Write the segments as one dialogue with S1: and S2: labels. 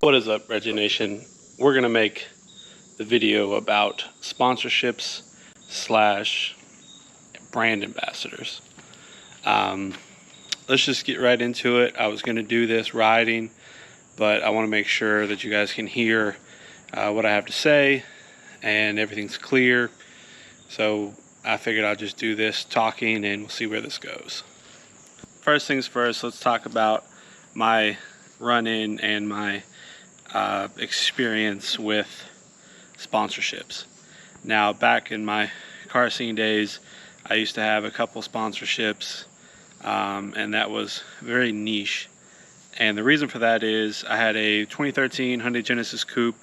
S1: What is up, Reggie Nation? We're gonna make the video about sponsorships slash brand ambassadors. Let's just get right into it. I was gonna do this riding, but I want to make sure that you guys can hear what I have to say and everything's clear. So I figured I'll just do this talking and we'll see where this goes. First things first, let's talk about my run-in and my experience with sponsorships. Now, back in my car scene days, I used to have a couple sponsorships, and that was very niche. And the reason for that is I had a 2013 Hyundai Genesis Coupe.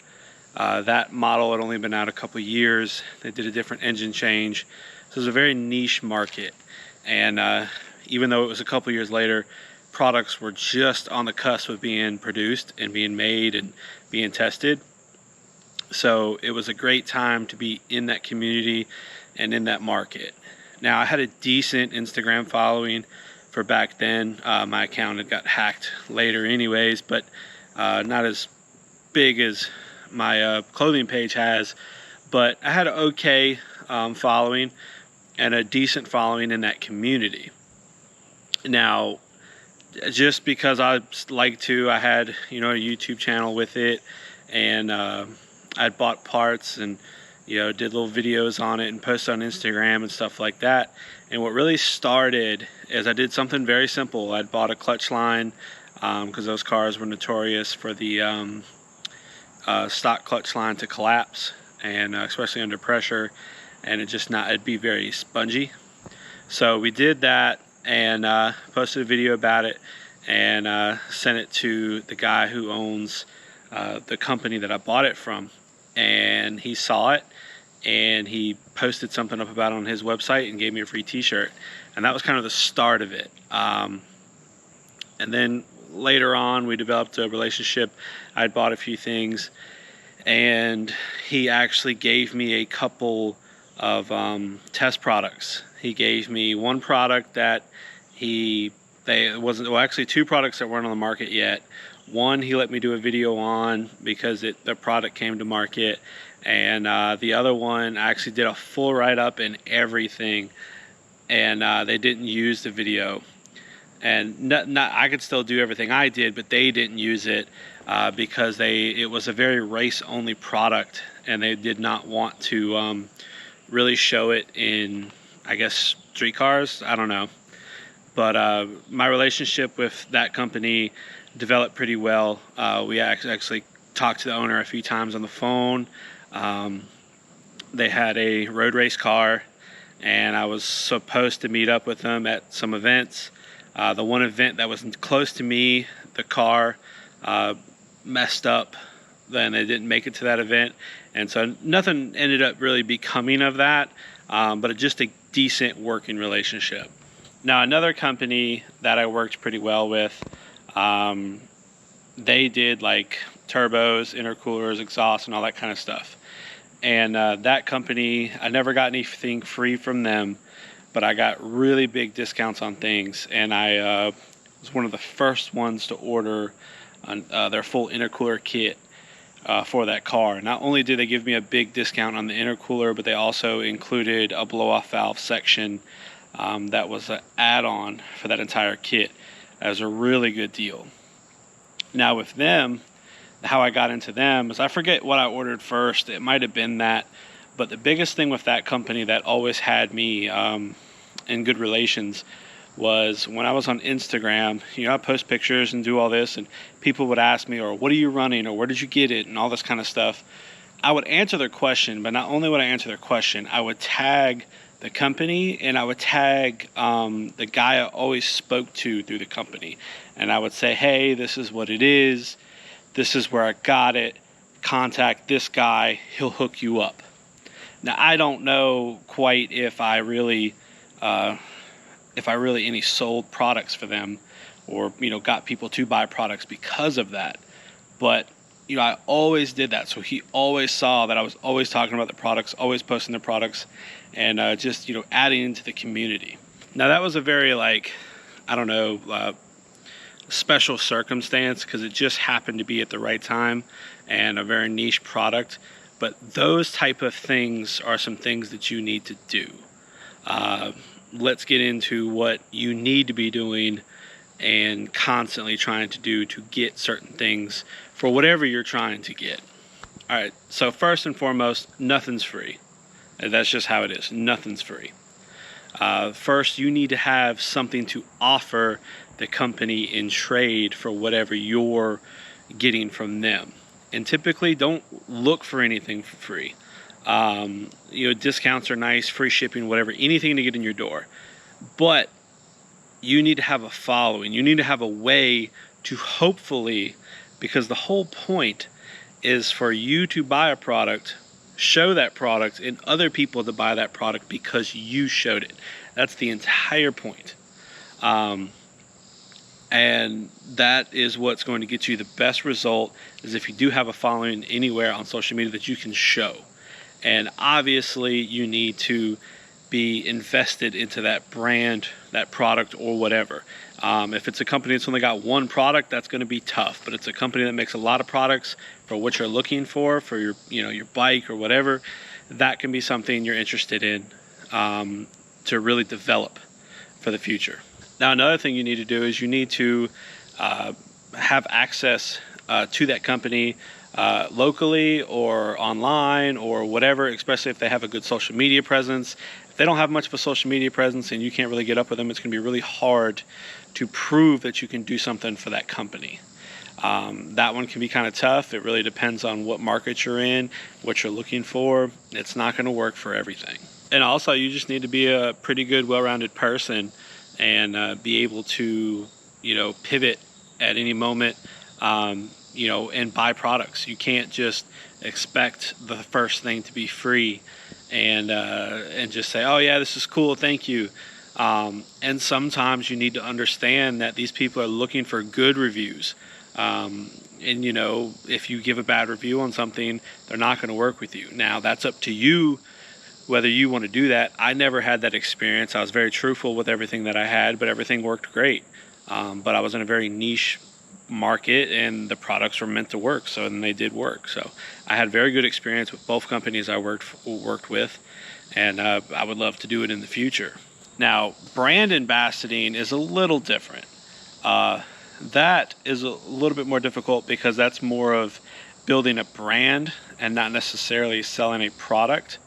S1: That model had only been out a couple years. They did a different engine change. So it was a very niche market. And even though it was a couple years later, products were just on the cusp of being produced and being made and being tested. So it was a great time to be in that community and in that market. Now, I had a decent Instagram following for back then. My account had got hacked later anyways, but not as big as my clothing page has. But I had an okay following and a decent following in that community. Now, just because I had, a YouTube channel with it, and I'd bought parts and, did little videos on it and posted on Instagram and stuff like that. And what really started is I did something very simple. I'd bought a clutch line because those cars were notorious for the stock clutch line to collapse, and especially under pressure, and it'd be very spongy. So we did that and posted a video about it and sent it to the guy who owns the company that I bought it from. And he saw it and he posted something up about it on his website and gave me a free t-shirt. And that was kind of the start of it. And then later on, we developed a relationship. I'd bought a few things, and he actually gave me a couple of test products. He gave me one product that actually two products that weren't on the market yet. One he let me do a video on because the product came to market, and the other one I actually did a full write-up and everything, and they didn't use the video. And I could still do everything I did, but they didn't use it because it was a very race-only product, and they did not want to really show it in, I guess, street cars. I don't know. But my relationship with that company developed pretty well. We actually talked to the owner a few times on the phone. They had a road race car, and I was supposed to meet up with them at some events. The one event that was close to me, the car messed up. Then they didn't make it to that event. And so nothing ended up really becoming of that, but just a decent working relationship. Now, another company that I worked pretty well with, they did like turbos, intercoolers, exhaust, and all that kind of stuff. And that company, I never got anything free from them, but I got really big discounts on things. And I was one of the first ones to order their full intercooler kit for that car. Not only did they give me a big discount on the intercooler, but they also included a blow-off valve section that was an add-on for that entire kit. That was a really good deal. Now with them, how I got into them is I forget what I ordered first. It might have been that, but the biggest thing with that company that always had me in good relations was when I was on Instagram. I post pictures and do all this, and people would ask me, or what are you running, or where did you get it, and all this kind of stuff. I would answer their question, but not only would I answer their question, I would tag the company, and I would tag the guy I always spoke to through the company. And I would say, hey, this is what it is. This is where I got it. Contact this guy. He'll hook you up. Now, I don't know quite if I really any sold products for them, or, got people to buy products because of that. But, I always did that. So he always saw that I was always talking about the products, always posting the products, and just, adding into the community. Now, that was a very, special circumstance because it just happened to be at the right time and a very niche product. But those type of things are some things that you need to do. Let's get into what you need to be doing and constantly trying to do to get certain things for whatever you're trying to get. All right, so first and foremost, nothing's free. That's just how it is. Nothing's free. First, you need to have something to offer the company in trade for whatever you're getting from them. And typically, don't look for anything for free. Discounts are nice, free shipping, whatever, anything to get in your door. But you need to have a following. You need to have a way to hopefully, because the whole point is for you to buy a product, show that product, and other people to buy that product because you showed it. That's the entire point. And that is what's going to get you the best result, is if you do have a following anywhere on social media that you can show. And obviously you need to be invested into that brand, that product, or whatever. If it's a company that's only got one product, that's going to be tough. But it's a company that makes a lot of products for what you're looking for your bike or whatever, that can be something you're interested in to really develop for the future. Now, another thing you need to do is you need to have access to that company locally or online or whatever, especially if they have a good social media presence. If they don't have much of a social media presence and you can't really get up with them, it's going to be really hard to prove that you can do something for that company. That one can be kind of tough. It really depends on what market you're in, what you're looking for. It's not going to work for everything. And also, you just need to be a pretty good, well-rounded person and be able to, pivot at any moment, and buy products. You can't just expect the first thing to be free and just say, oh yeah, this is cool, thank you. And sometimes you need to understand that these people are looking for good reviews. And if you give a bad review on something, they're not going to work with you. Now, that's up to you whether you want to do that. I never had that experience. I was very truthful with everything that I had, but everything worked great. But I was in a very niche market and the products were meant to work, so then they did work. So I had very good experience with both companies I worked with, and I would love to do it in the future. Now, brand ambassadoring is a little different. That is a little bit more difficult because that's more of building a brand and not necessarily selling a product.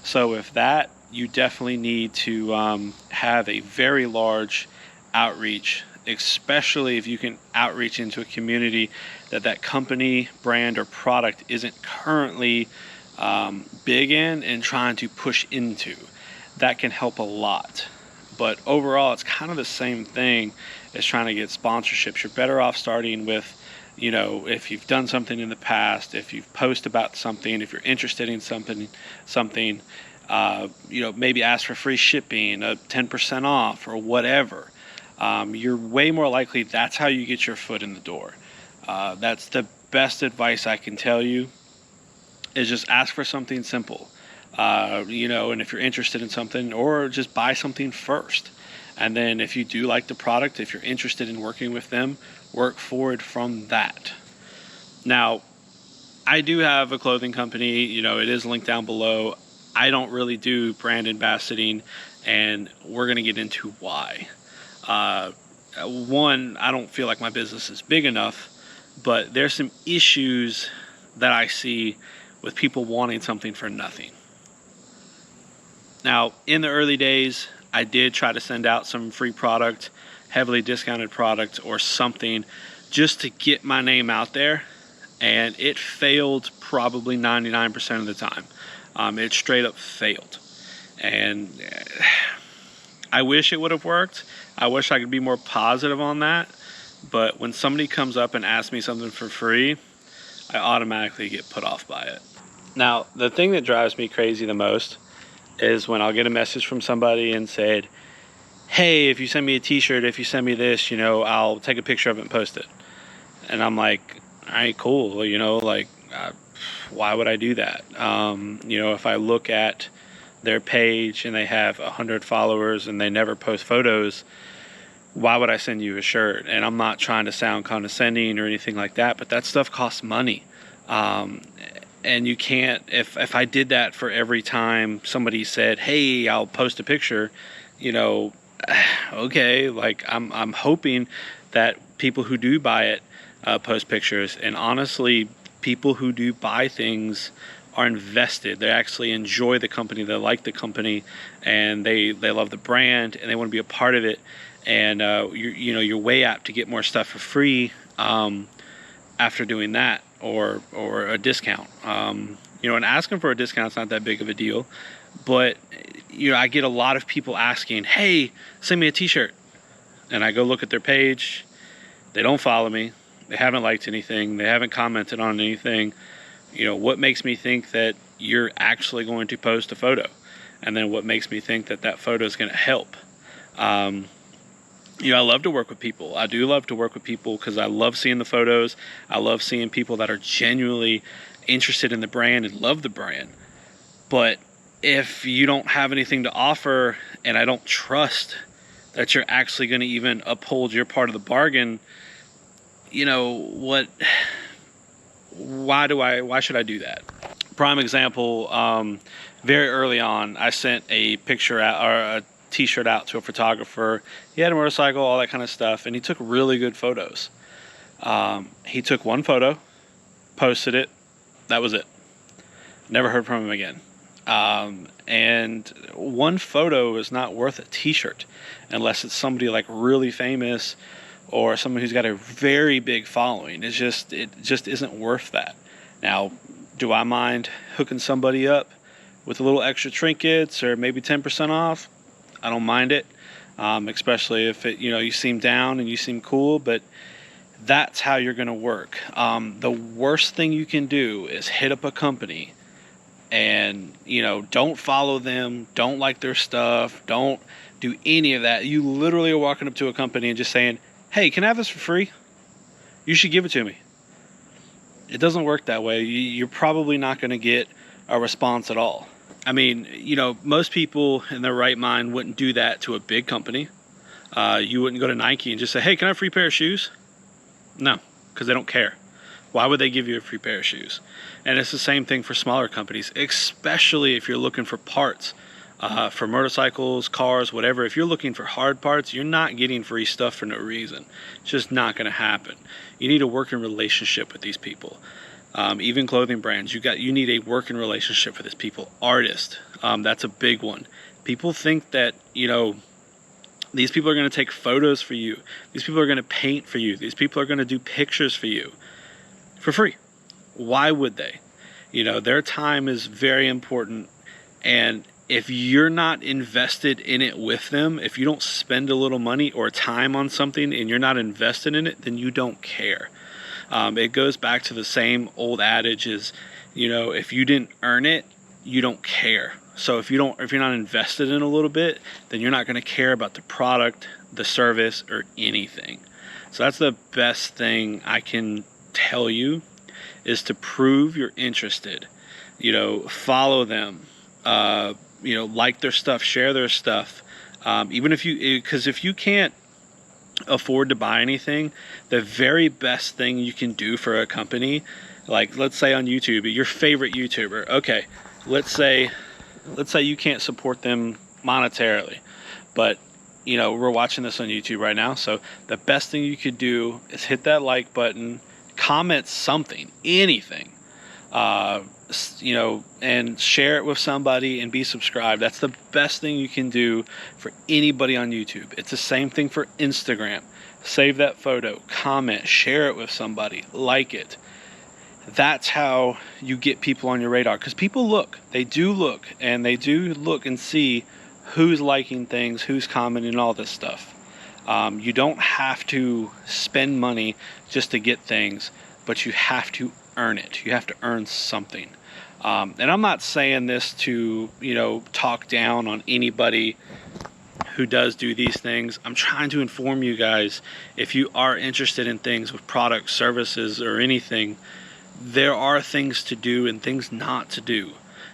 S1: So with that, you definitely need to have a very large outreach, especially if you can outreach into a community that company, brand, or product isn't currently big in and trying to push into. That can help a lot. But overall, it's kind of the same thing as trying to get sponsorships. You're better off starting with, if you've done something in the past, if you've posted about something, if you're interested in something, maybe ask for free shipping, 10% off, or whatever. You're way more likely that's how you get your foot in the door. That's the best advice I can tell you, is just ask for something simple. And if you're interested in something, or just buy something first. And then if you do like the product, if you're interested in working with them, work forward from that. Now, I do have a clothing company, it is linked down below. I don't really do brand ambassadoring, and we're going to get into why. One, I don't feel like my business is big enough, but there's some issues that I see with people wanting something for nothing. Now, in the early days, I did try to send out some free product, heavily discounted product, or something just to get my name out there, and it failed probably 99% of the time. It straight up failed. And I wish it would have worked. I wish I could be more positive on that. But when somebody comes up and asks me something for free, I automatically get put off by it. Now, the thing that drives me crazy the most is when I'll get a message from somebody and said, hey, if you send me a t-shirt, if you send me this, I'll take a picture of it and post it. And I'm like, all right, cool. Why would I do that? If I look at their page and they have 100 followers and they never post photos, why would I send you a shirt? And I'm not trying to sound condescending or anything like that, but that stuff costs money. And you can't, if I did that for every time somebody said, hey, I'll post a picture, you know, okay, like I'm hoping that people who do buy it post pictures. And honestly, people who do buy things are invested. They actually enjoy the company, they like the company, and they love the brand, and they want to be a part of it. And you're way apt to get more stuff for free after doing that, or a discount. And asking for a discount is not that big of a deal, but I get a lot of people asking, hey, send me a t-shirt, and I go look at their page. They don't follow me, they haven't liked anything, they haven't commented on anything. What makes me think that you're actually going to post a photo? And then what makes me think that that photo is going to help? I love to work with people. I do love to work with people because I love seeing the photos. I love seeing people that are genuinely interested in the brand and love the brand. But if you don't have anything to offer, and I don't trust that you're actually going to even uphold your part of the bargain, why should I do that? Prime example, very early on, I sent a picture out, or a t-shirt out, to a photographer. He had a motorcycle, all that kind of stuff, and he took really good photos. He took one photo, posted it, that was it. Never heard from him again. And one photo is not worth a t-shirt unless it's somebody like really famous or someone who's got a very big following. It just isn't worth that. Now, do I mind hooking somebody up with a little extra trinkets or maybe 10% off? I don't mind it, especially if you seem down and you seem cool, but that's how you're going to work. The worst thing you can do is hit up a company and, don't follow them, don't like their stuff, don't do any of that. You literally are walking up to a company and just saying, hey, can I have this for free? You should give it to me. It doesn't work that way. You're probably not going to get a response at all. I mean, most people in their right mind wouldn't do that to a big company. You wouldn't go to Nike and just say, hey, can I have a free pair of shoes? No, because they don't care. Why would they give you a free pair of shoes? And it's the same thing for smaller companies, especially if you're looking for parts. For motorcycles, cars, whatever. If you're looking for hard parts, you're not getting free stuff for no reason. It's just not going to happen. You need a working relationship with these people. Even clothing brands, you need a working relationship with these people. Artists, that's a big one. People think that these people are going to take photos for you. These people are going to paint for you. These people are going to do pictures for you for free. Why would they? Their time is very important, and if you're not invested in it with them, if you don't spend a little money or time on something and you're not invested in it, then you don't care. It goes back to the same old adage is, if you didn't earn it, you don't care. So if you're not invested in a little bit, then you're not going to care about the product, the service, or anything. So that's the best thing I can tell you, is to prove you're interested. Follow them. Like their stuff, share their stuff. Because if you can't afford to buy anything, the very best thing you can do for a company, like let's say on YouTube, your favorite YouTuber, okay, let's say you can't support them monetarily, but we're watching this on YouTube right now, so the best thing you could do is hit that like button, comment something, anything, and share it with somebody and be subscribed. That's the best thing you can do for anybody on YouTube. It's the same thing for Instagram. Save that photo, comment, share it with somebody, like it. That's how you get people on your radar, because people look, they do look and see who's liking things, who's commenting, all this stuff. You don't have to spend money just to get things, but you have to earn it. You have to earn something. And I'm not saying this to, talk down on anybody who does do these things. I'm trying to inform you guys, if you are interested in things with products, services, or anything, there are things to do and things not to do.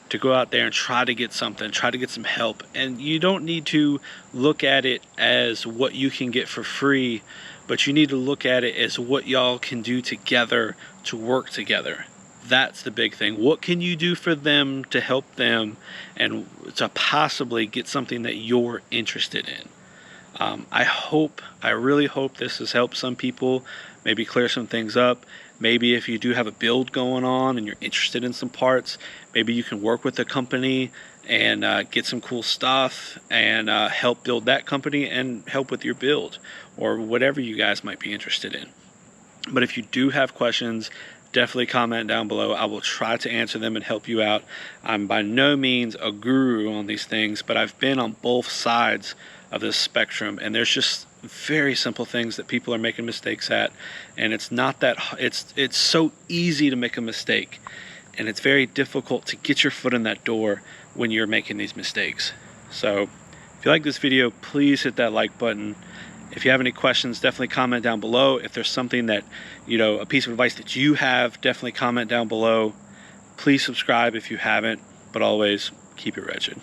S1: to go out there and try to get something, try to get some help. And you don't need to look at it as what you can get for free, but you need to look at it as what y'all can do together to work together. That's the big thing. What can you do for them to help them and to possibly get something that you're interested in? I really hope this has helped some people, maybe clear some things up. Maybe if you do have a build going on and you're interested in some parts, maybe you can work with a company and get some cool stuff and help build that company and help with your build or whatever you guys might be interested in. But if you do have questions, definitely comment down below. I will try to answer them and help you out. I'm by no means a guru on these things, but I've been on both sides of this spectrum, and there's just very simple things that people are making mistakes at, and it's not that it's so easy to make a mistake, and it's very difficult to get your foot in that door when you're making these mistakes. So if you like this video, please hit that like button. If you have any questions, definitely comment down below. If there's something that, a piece of advice that you have, definitely comment down below. Please subscribe if you haven't, but always keep it wretched.